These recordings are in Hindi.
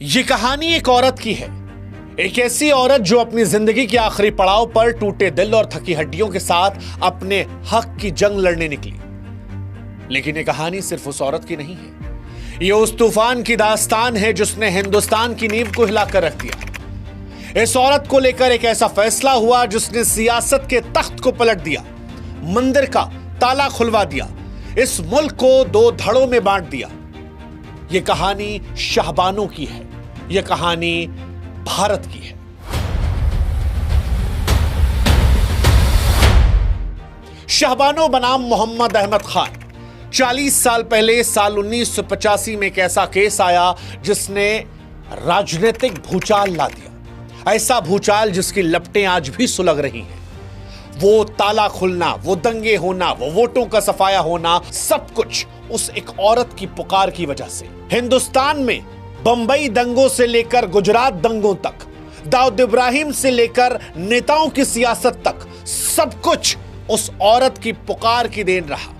ये कहानी एक औरत की है। एक ऐसी औरत जो अपनी जिंदगी के आखिरी पड़ाव पर टूटे दिल और थकी हड्डियों के साथ अपने हक की जंग लड़ने निकली। लेकिन ये कहानी सिर्फ उस औरत की नहीं है, ये उस तूफान की दास्तान है जिसने हिंदुस्तान की नींव को हिलाकर रख दिया। इस औरत को लेकर एक ऐसा फैसला हुआ जिसने सियासत के तख्त को पलट दिया, मंदिर का ताला खुलवा दिया, इस मुल्क को दो धड़ों में बांट दिया। यह कहानी शाहबानों की है, यह कहानी भारत की है। शाहबानो बनाम मोहम्मद अहमद खान। 40 साल पहले साल 1985 में एक ऐसा केस आया जिसने राजनीतिक भूचाल ला दिया। ऐसा भूचाल जिसकी लपटें आज भी सुलग रही हैं। वो ताला खुलना, वो दंगे होना, वो वोटों का सफाया होना, सब कुछ उस एक औरत की पुकार की वजह से। हिंदुस्तान में बंबई दंगों से लेकर गुजरात दंगों तक, दाऊद इब्राहिम से लेकर नेताओं की सियासत तक, सब कुछ उस औरत की पुकार की देन रहा।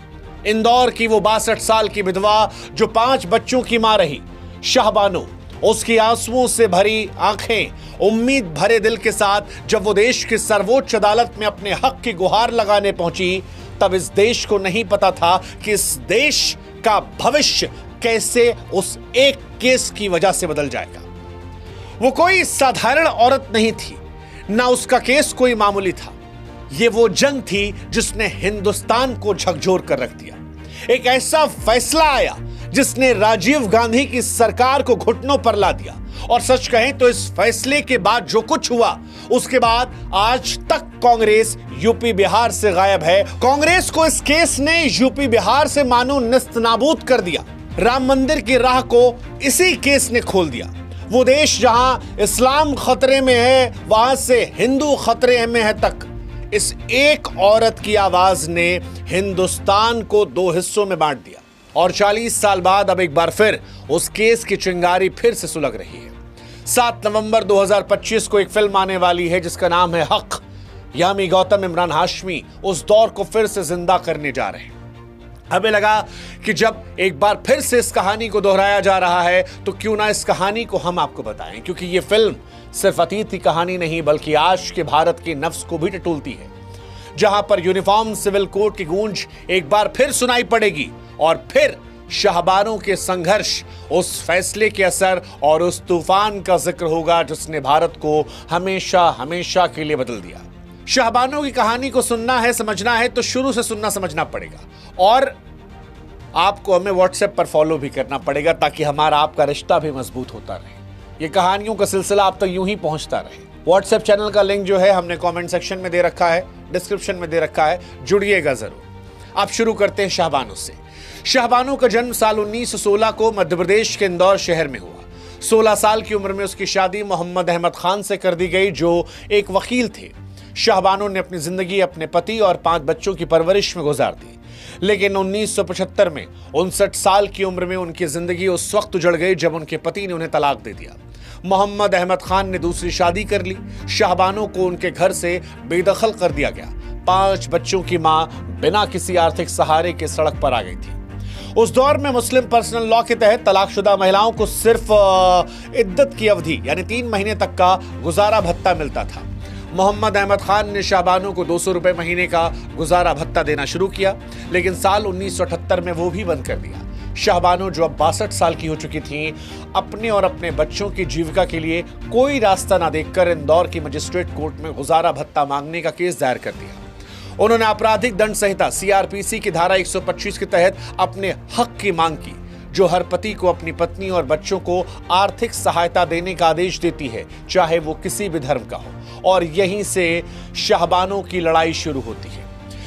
इंदौर की वो 62 साल की विधवा जो 5 बच्चों की मां रही, शाहबानो, उसकी आंसुओं से भरी आंखें, उम्मीद भरे दिल के साथ जब वो देश की सर्वोच्च अदालत में अपने हक की गुहार लगाने पहुंची, तब इस देश को नहीं पता था कि इस देश का भविष्य कैसे उस एक केस की वजह से बदल जाएगा। वो कोई साधारण औरत नहीं थी, ना उसका केस कोई मामूली था। ये वो जंग थी जिसने हिंदुस्तान को झकझोर कर रख दिया। एक ऐसा फैसला आया जिसने राजीव गांधी की सरकार को घुटनों पर ला दिया। और सच कहें तो इस फैसले के बाद जो कुछ हुआ, उसके बाद आज तक कांग्रेस यूपी बिहार से गायब है। कांग्रेस को इस केस ने यूपी बिहार से मानो निस्तनाबूद कर दिया। राम मंदिर की राह को इसी केस ने खोल दिया। वो देश जहां इस्लाम खतरे में है, वहां से हिंदू खतरे में है तक इस एक औरत की आवाज ने हिंदुस्तान को 2 हिस्सों में बांट दिया। और 40 साल बाद अब एक बार फिर उस केस की चिंगारी फिर से सुलग रही है। 7 नवंबर 2025 को एक फिल्म आने वाली है जिसका नाम है हक। यामी गौतम, इमरान हाशमी उस दौर को फिर से जिंदा करने जा रहे हैं। हमें लगा कि जब एक बार फिर से इस कहानी को दोहराया जा रहा है तो क्यों ना इस कहानी को हम आपको बताएं, क्योंकि ये फिल्म सिर्फ अतीत की कहानी नहीं बल्कि आज के भारत के नफ्स को भी टटोलती है, जहां पर यूनिफॉर्म सिविल कोड की गूंज एक बार फिर सुनाई पड़ेगी और फिर शाहबानों के संघर्ष, उस फैसले के असर और उस तूफान का जिक्र होगा जिसने भारत को हमेशा हमेशा के लिए बदल दिया। शाहबानों की कहानी को सुनना है, समझना है तो शुरू से सुनना समझना पड़ेगा। और आपको हमें व्हाट्सएप पर फॉलो भी करना पड़ेगा ताकि हमारा आपका रिश्ता भी मजबूत होता रहे, ये कहानियों का सिलसिला आप तक यूं ही पहुंचता रहे। व्हाट्सएप चैनल का लिंक जो है हमने कमेंट सेक्शन में दे रखा है, डिस्क्रिप्शन में दे रखा है, जुड़िएगा जरूर। आप शुरू करते हैं शाहबानों से। शाहबानो का जन्म साल 1916 को मध्य प्रदेश के इंदौर शहर में हुआ। 16 साल की उम्र में उसकी शादी मोहम्मद अहमद खान से कर दी गई जो एक वकील थे। शाहबानो ने अपनी जिंदगी अपने पति और 5 बच्चों की परवरिश में गुजार दी। लेकिन 1975 में 59 साल की उम्र में उनकी जिंदगी उस वक्त उजड़ गई जब उनके पति ने उन्हें तलाक दे दिया। मोहम्मद अहमद खान ने दूसरी शादी कर ली। शाहबानो को उनके घर से बेदखल कर दिया गया। 5 बच्चों की मां बिना किसी आर्थिक सहारे के सड़क पर आ गई थी। उस दौर में मुस्लिम पर्सनल लॉ के तहत तलाकशुदा महिलाओं को सिर्फ इद्दत की अवधि यानी 3 महीने तक का गुजारा भत्ता मिलता था। मोहम्मद अहमद खान ने शाहबानो को 200 रुपए महीने का गुजारा भत्ता देना शुरू किया, लेकिन साल 1978 में वो भी बंद कर दिया। शाहबानो जो अब 62 साल की हो चुकी थीं, अपने और अपने बच्चों की जीविका के लिए कोई रास्ता ना देखकर इंदौर की मजिस्ट्रेट कोर्ट में गुजारा भत्ता मांगने का केस दायर कर दिया। उन्होंने आपराधिक दंड संहिता सीआरपीसी की धारा 125 के तहत अपने हक की मांग की, जो हर पति को अपनी पत्नी और बच्चों को आर्थिक सहायता देने का आदेश देती है, चाहे वो किसी भी धर्म का हो। और यहीं से शाहबानो की लड़ाई शुरू होती है।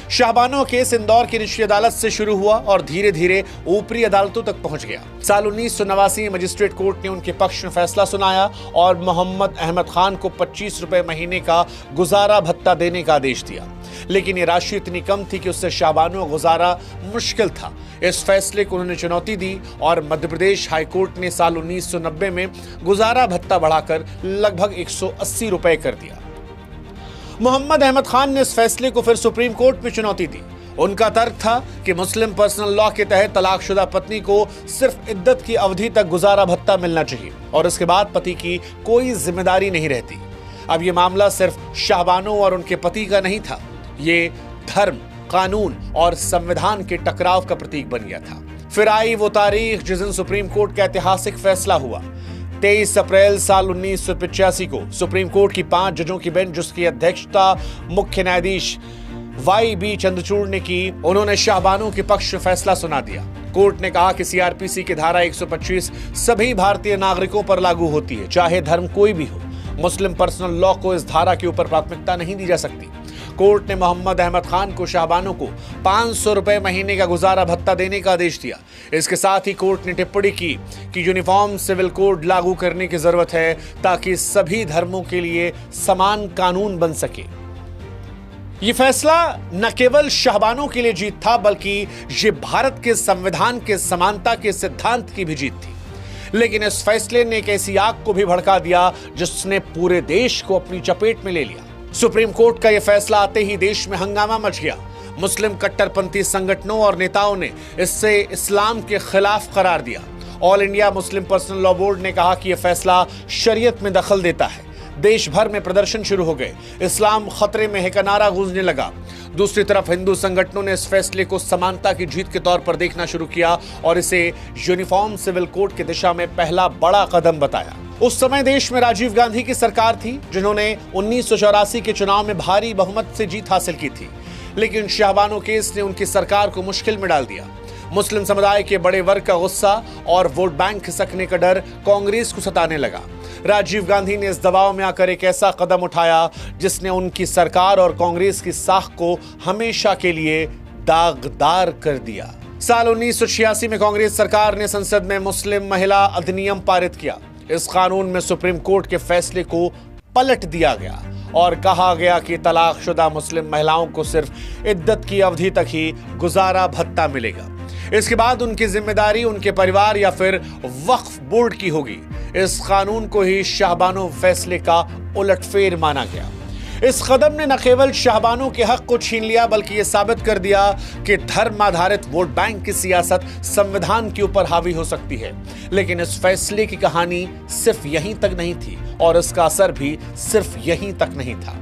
शाहबानो केस इंदौर की निचली अदालत से शुरू हुआ और धीरे धीरे ऊपरी अदालतों तक पहुंच गया। साल 1989 में मजिस्ट्रेट कोर्ट ने उनके पक्ष में फैसला सुनाया और मोहम्मद अहमद खान को 25 रुपए महीने का गुजारा भत्ता देने का आदेश दिया। लेकिन ये राशि इतनी कम थी कि उससे शाहबानो गुजारा मुश्किल था। इस फैसले को उन्होंने चुनौती दी और मध्य प्रदेश हाईकोर्ट ने साल 1990 में गुजारा भत्ता बढ़ाकर लगभग 180 रुपए कर दिया। मोहम्मद अहमद खान ने इस फैसले को फिर सुप्रीम कोर्ट में चुनौती दी। उनका तर्क था कि मुस्लिम पर्सनल लॉ के तहत तलाकशुदा पत्नी को सिर्फ इद्दत की अवधि तक गुजारा भत्ता मिलना चाहिए और इसके बाद पति की कोई जिम्मेदारी नहीं रहती। अब यह मामला सिर्फ शाहबानो और उनके पति का नहीं था, ये धर्म, कानून और संविधान के टकराव का प्रतीक बन गया था। फिर आई वो तारीख जिस दिन सुप्रीम कोर्ट का ऐतिहासिक फैसला हुआ। 23 अप्रैल साल 1985 को सुप्रीम कोर्ट की 5 जजों की बेंच, जिसकी अध्यक्षता मुख्य न्यायाधीश YB चंद्रचूड़ ने की, उन्होंने शाहबानो के पक्ष में फैसला सुना दिया। कोर्ट ने कहा कि सीआरपीसी की धारा 125 सभी भारतीय नागरिकों पर लागू होती है, चाहे धर्म कोई भी हो। मुस्लिम पर्सनल लॉ को इस धारा के ऊपर प्राथमिकता नहीं दी जा सकती। कोर्ट ने मोहम्मद अहमद खान को शाहबानो को 500 रुपए महीने का गुजारा भत्ता देने का आदेश दिया। इसके साथ ही कोर्ट ने टिप्पणी की कि यूनिफॉर्म सिविल कोड लागू करने की जरूरत है ताकि सभी धर्मों के लिए समान कानून बन सके। ये फैसला न केवल शाहबानो के लिए जीत था, बल्कि ये भारत के संविधान के समानता के सिद्धांत की भी जीत थी। लेकिन इस फैसले ने एक ऐसी आग को भी भड़का दिया जिसने पूरे देश को अपनी चपेट में ले लिया। सुप्रीम कोर्ट का यह फैसला आते ही देश में हंगामा मच गया। मुस्लिम कट्टरपंथी संगठनों और नेताओं ने इसे इस्लाम के खिलाफ करार दिया। All India Muslim personal law board ने कहा कि यह फैसला शरीयत में दखल देता है। देश भर में प्रदर्शन शुरू हो गए। इस्लाम खतरे में है का नारा गूंजने लगा। दूसरी तरफ हिंदू संगठनों ने इस फैसले को समानता की जीत के तौर पर देखना शुरू किया और इसे यूनिफॉर्म सिविल कोड की दिशा में पहला बड़ा कदम बताया। उस समय देश में राजीव गांधी की सरकार थी, जिन्होंने 1984 के चुनाव में भारी बहुमत से जीत हासिल की थी। लेकिन शाहबानो केस ने उनकी सरकार को मुश्किल में डाल दिया। मुस्लिम समुदाय के बड़े वर्ग का गुस्सा और वोट बैंक खिसकने का डर कांग्रेस को सताने लगा। राजीव गांधी ने इस दबाव में आकर एक ऐसा कदम उठाया जिसने उनकी सरकार और कांग्रेस की साख को हमेशा के लिए दागदार कर दिया। साल 1986 में कांग्रेस सरकार ने संसद में मुस्लिम महिला अधिनियम पारित किया। इस कानून में सुप्रीम कोर्ट के फैसले को पलट दिया गया और कहा गया कि तलाकशुदा मुस्लिम महिलाओं को सिर्फ इद्दत की अवधि तक ही गुजारा भत्ता मिलेगा। इसके बाद उनकी जिम्मेदारी उनके परिवार या फिर वक्फ बोर्ड की होगी। इस कानून को ही शाहबानो फैसले का उलटफेर माना गया। इस कदम ने न केवल शाहबानो के हक को छीन लिया, बल्कि यह साबित कर दिया कि धर्म आधारित वोट बैंक की सियासत संविधान के ऊपर हावी हो सकती है। लेकिन इस फैसले की कहानी सिर्फ यहीं तक नहीं थी और इसका असर भी सिर्फ यहीं तक नहीं था।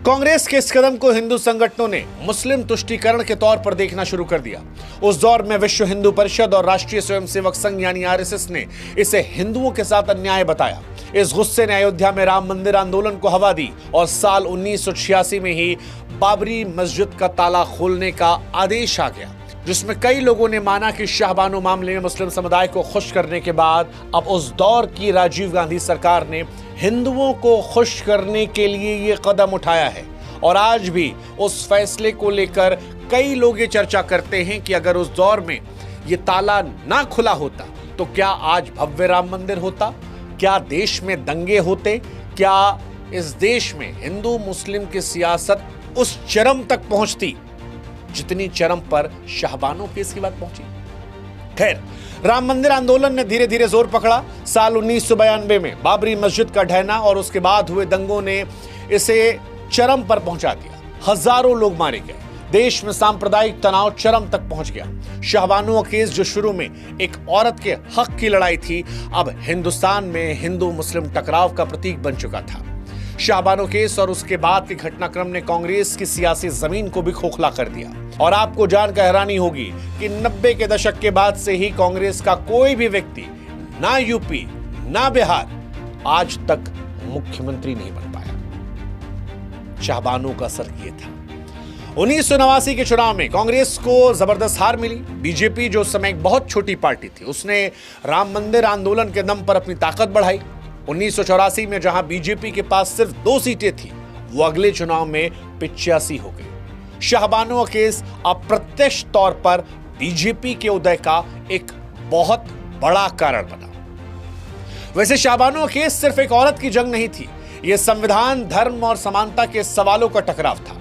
कांग्रेस के इस कदम को हिंदू संगठनों ने मुस्लिम तुष्टीकरण के तौर पर देखना शुरू कर दिया। उस दौर में विश्व हिंदू परिषद और राष्ट्रीय स्वयंसेवक संघ यानी RSS ने इसे हिंदुओं के साथ अन्याय बताया। इस गुस्से ने अयोध्या में राम मंदिर आंदोलन को हवा दी और साल 1986 में ही बाबरी मस्जिद का ताला खोलने का आदेश आ गया, जिसमें कई लोगों ने माना कि शाहबानो मामले में मुस्लिम समुदाय को खुश करने के बाद अब उस दौर की राजीव गांधी सरकार ने हिंदुओं को खुश करने के लिए ये कदम उठाया है। और आज भी उस फैसले को लेकर कई लोग ये चर्चा करते हैं कि अगर उस दौर में ये ताला ना खुला होता तो क्या आज भव्य राम मंदिर होता, क्या देश में दंगे होते, क्या इस देश में हिंदू मुस्लिम की सियासत उस चरम तक पहुंचती जितनी चरम पर शाहबानो केस की बात पहुंची। खैर, राम मंदिर आंदोलन ने धीरे धीरे जोर पकड़ा। साल 1992 में बाबरी मस्जिद का ढहना और उसके बाद हुए दंगों ने इसे चरम पर पहुंचा दिया। हजारों लोग मारे गए। देश में सांप्रदायिक तनाव चरम तक पहुंच गया। शाहबानो केस जो शुरू में एक औरत के हक की लड़ाई थी, अब हिंदुस्तान में हिंदू मुस्लिम टकराव का प्रतीक बन चुका था। शाहबानो केस और उसके बाद के घटनाक्रम ने कांग्रेस की सियासी जमीन को भी खोखला कर दिया। और आपको जानकर हैरानी होगी कि 90 के दशक के बाद से ही कांग्रेस का कोई भी व्यक्ति, ना यूपी ना बिहार, आज तक मुख्यमंत्री नहीं बन पाया। शाहबानो का असर ये था। 1989 के चुनाव में कांग्रेस को जबरदस्त हार मिली। बीजेपी जो उस समय एक बहुत छोटी पार्टी थी, उसने राम मंदिर आंदोलन के दम पर अपनी ताकत बढ़ाई। 1984 में जहां बीजेपी के पास सिर्फ 2 सीटें थी, वो अगले चुनाव में 85 हो गई। शाहबानो केस अप्रत्यक्ष तौर पर बीजेपी के उदय का एक बहुत बड़ा कारण बना। वैसे शाहबानो केस सिर्फ एक औरत की जंग नहीं थी, यह संविधान, धर्म और समानता के सवालों का टकराव था।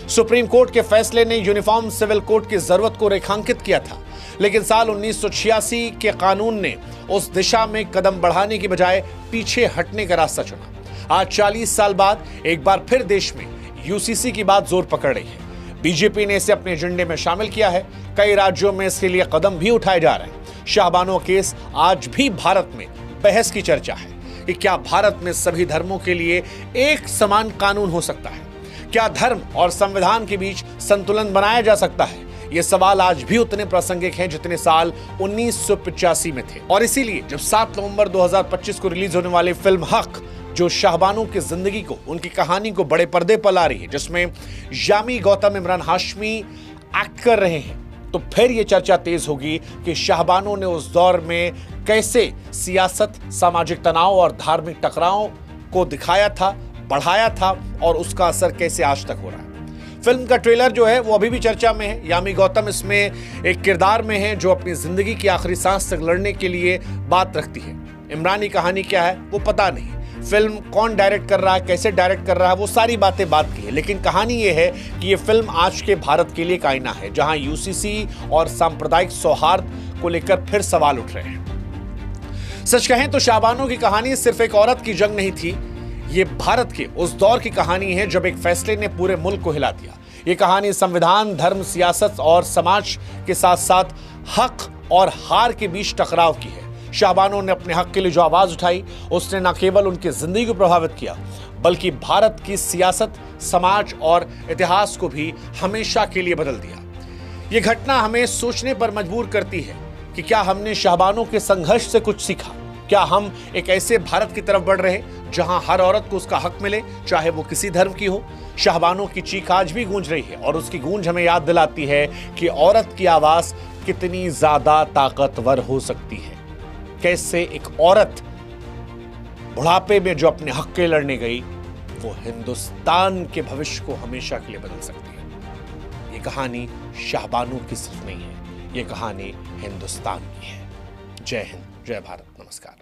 सुप्रीम कोर्ट के फैसले ने यूनिफॉर्म सिविल कोड की जरूरत को रेखांकित किया था, लेकिन साल 1986 के कानून ने उस दिशा में कदम बढ़ाने की बजाय पीछे हटने का रास्ता चुना। आज 40 साल बाद एक बार फिर देश में यूसीसी की बात जोर पकड़ रही है। बीजेपी ने इसे अपने एजेंडे में शामिल किया है। कई राज्यों में इसके लिए कदम भी उठाए जा रहे हैं। शाहबानो केस आज भी भारत में बहस की चर्चा है कि क्या भारत में सभी धर्मों के लिए एक समान कानून हो सकता है? क्या धर्म और संविधान के बीच संतुलन बनाया जा सकता है? ये सवाल आज भी उतने प्रासंगिक हैं जितने साल 1985 में थे। और इसीलिए जब 7 नवंबर 2025 को रिलीज होने वाली फिल्म हक, जो शाहबानो की जिंदगी को, उनकी कहानी को बड़े पर्दे पर ला रही है, जिसमें यामी गौतम इमरान हाशमी एक्ट कर रहे हैं, तो फिर यह चर्चा तेज होगी कि शाहबानो ने उस दौर में कैसे सियासत, सामाजिक तनाव और धार्मिक टकराव को दिखाया था, बढ़ाया था, और उसका असर कैसे आज तक हो रहा है। फिल्म का ट्रेलर जो है वो अभी भी चर्चा में है। यामी गौतम इसमें एक किरदार में है जो अपनी जिंदगी की आखिरी सांस तक लड़ने के लिए बात रखती है। इमरान की कहानी क्या है वो पता नहीं, फिल्म कौन डायरेक्ट कर रहा है, कैसे डायरेक्ट कर रहा है, वो सारी बातें बात की है। लेकिन कहानी ये है कि ये फिल्म आज के भारत के लिए एक आईना है, जहां यूसीसी और सांप्रदायिक सौहार्द को लेकर फिर सवाल उठ रहे हैं। सच कहें तो शाहबानो की कहानी सिर्फ एक औरत की जंग नहीं थी, ये भारत के उस दौर की कहानी है जब एक फैसले ने पूरे मुल्क को हिला दिया। ये कहानी संविधान, धर्म, सियासत और समाज के साथ साथ हक और हार के बीच टकराव की है। शाहबानो ने अपने हक के लिए जो आवाज उठाई, उसने न केवल उनकी जिंदगी को प्रभावित किया, बल्कि भारत की सियासत, समाज और इतिहास को भी हमेशा के लिए बदल दिया। ये घटना हमें सोचने पर मजबूर करती है कि क्या हमने शाहबानो के संघर्ष से कुछ सीखा? क्या हम एक ऐसे भारत की तरफ बढ़ रहे हैं जहां हर औरत को उसका हक मिले, चाहे वो किसी धर्म की हो? शाहबानो की चीख आज भी गूंज रही है और उसकी गूंज हमें याद दिलाती है कि औरत की आवाज कितनी ज्यादा ताकतवर हो सकती है। कैसे एक औरत बुढ़ापे में जो अपने हक के लड़ने गई, वो हिंदुस्तान के भविष्य को हमेशा के लिए बदल सकती है। ये कहानी शाहबानो की सिर्फ नहीं है, ये कहानी हिंदुस्तान की है। जय हिंद, जय भारत, नमस्कार।